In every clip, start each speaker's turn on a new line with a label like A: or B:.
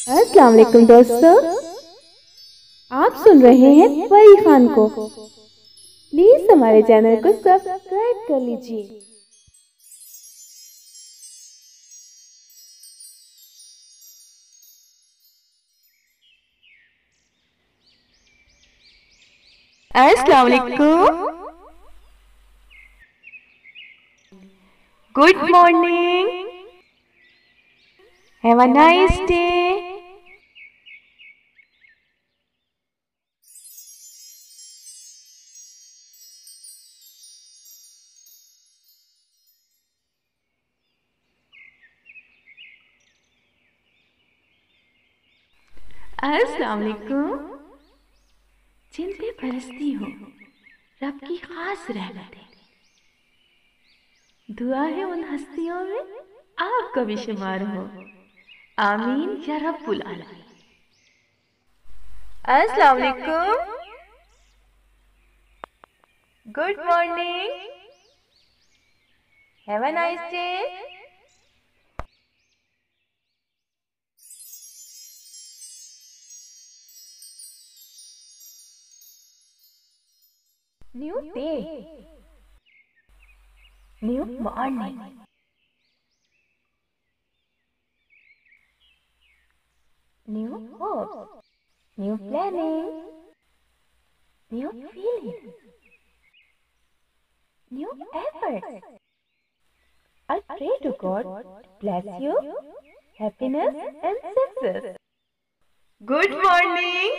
A: अस्सलाम वालेकुम दोस्तों, आप सुन रहे हैं परी खान को। प्लीज हमारे चैनल को सब्सक्राइब कर लीजिए। अस्सलाम वालेकुम, good morning, have a nice day. अस्सलाम वालेकुम, जिन पे बरसती हो रब की खास रहमत है। दुआ है उन हस्तियों में आपका भी शुमार हो। आमीन या रब्बुल आलमीन। अस्सलाम वालेकुम, good morning, have a nice day. New day, new morning, new hope, new planning, new feeling, new effort. I pray to God to bless you, happiness and success. Good morning,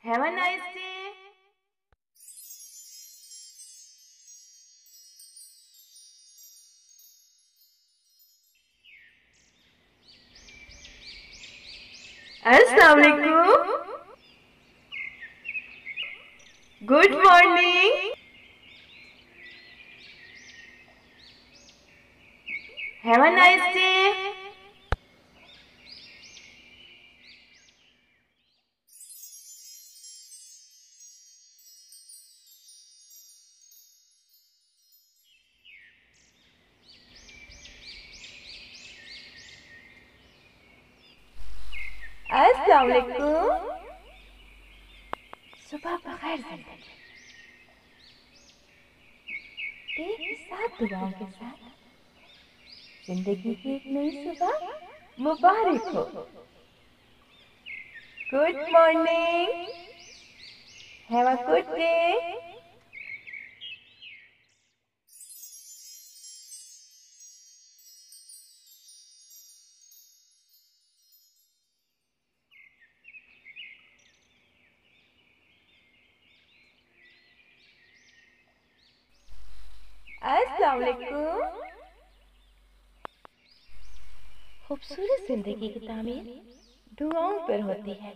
A: have a nice day. अस्सलाम वालेकुम, good morning, have a nice day. अस्सलाम वालेकुम, सुबह बखैर जिंदगी। तेरे साथ दुआओं के साथ जिंदगी की एक नई सुबह मुबारक हो। Good morning, have a good day. अस्सलाम वालेकुम। खूबसूरत जिंदगी की तामीर दुआओं पर होती है।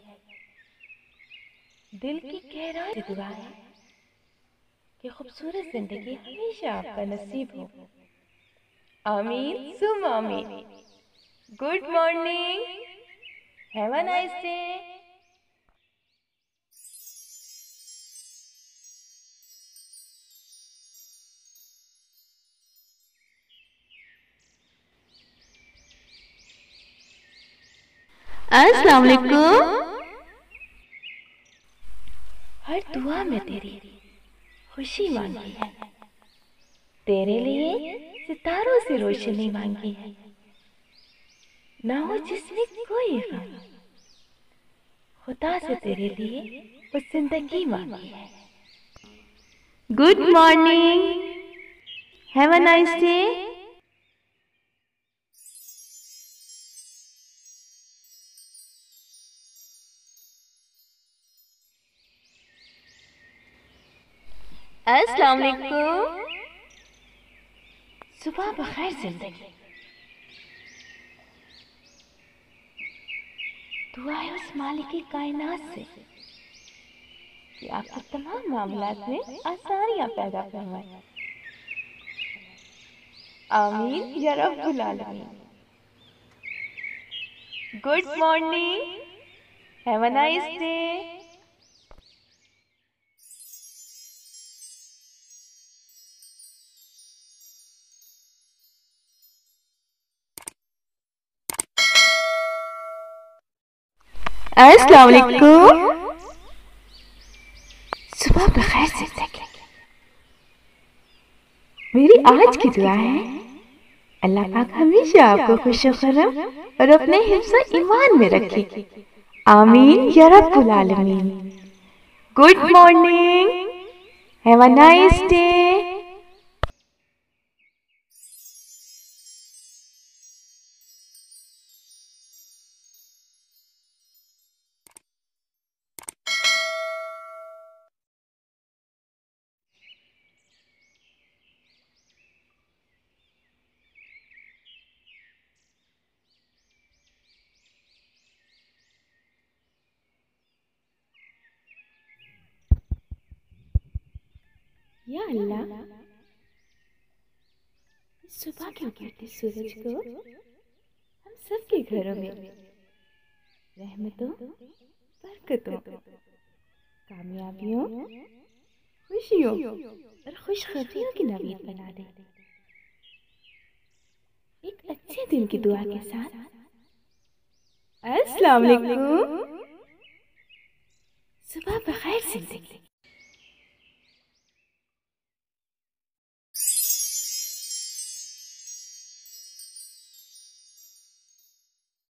A: दिल की गहराई से दुआ है कि खूबसूरत जिंदगी हमेशा आपका नसीब हो। आमीन सुम आमीन। Good morning, have a nice day. अस्सलाम वालेकुम। हर दुआ में तेरी खुशी मांगी है, तेरे लिए सितारों से रोशनी मांगी है। ना हो जिसमें कोई गम, खुदा से तेरे लिए वो जिंदगी मांगी है। Good morning, have a nice day. अस्सलाम वालेकुम, सुबह बखैर जिंदगी। दुआ है उस मालिक कायनात से कि आपके तमाम मामलात में आसानियां पैदा फरमाए। आमीन या रब्बुल आलमीन। Good morning, have a nice day. अस्सलाम वालेकुम। सुबह बखैर जिंदगी। मेरी आज की दुआ है अल्लाह पाक हमेशा आपको खुश खुर्रम और अपने हिफ्ज़ ईमान में रखे। आमीन या रब्बुल आलमीन। Good morning, have a nice day. या अल्लाह, सुबह के उगते सूरज को हम सबके घरों में रहमतों, बरकतों, कामयाबियों, खुशियों और खुशखबरियों की नवीद बना दे। एक अच्छे दिन की दुआ के साथ अस्सलाम वालेकुम। सुबह बखैर जिंदगी।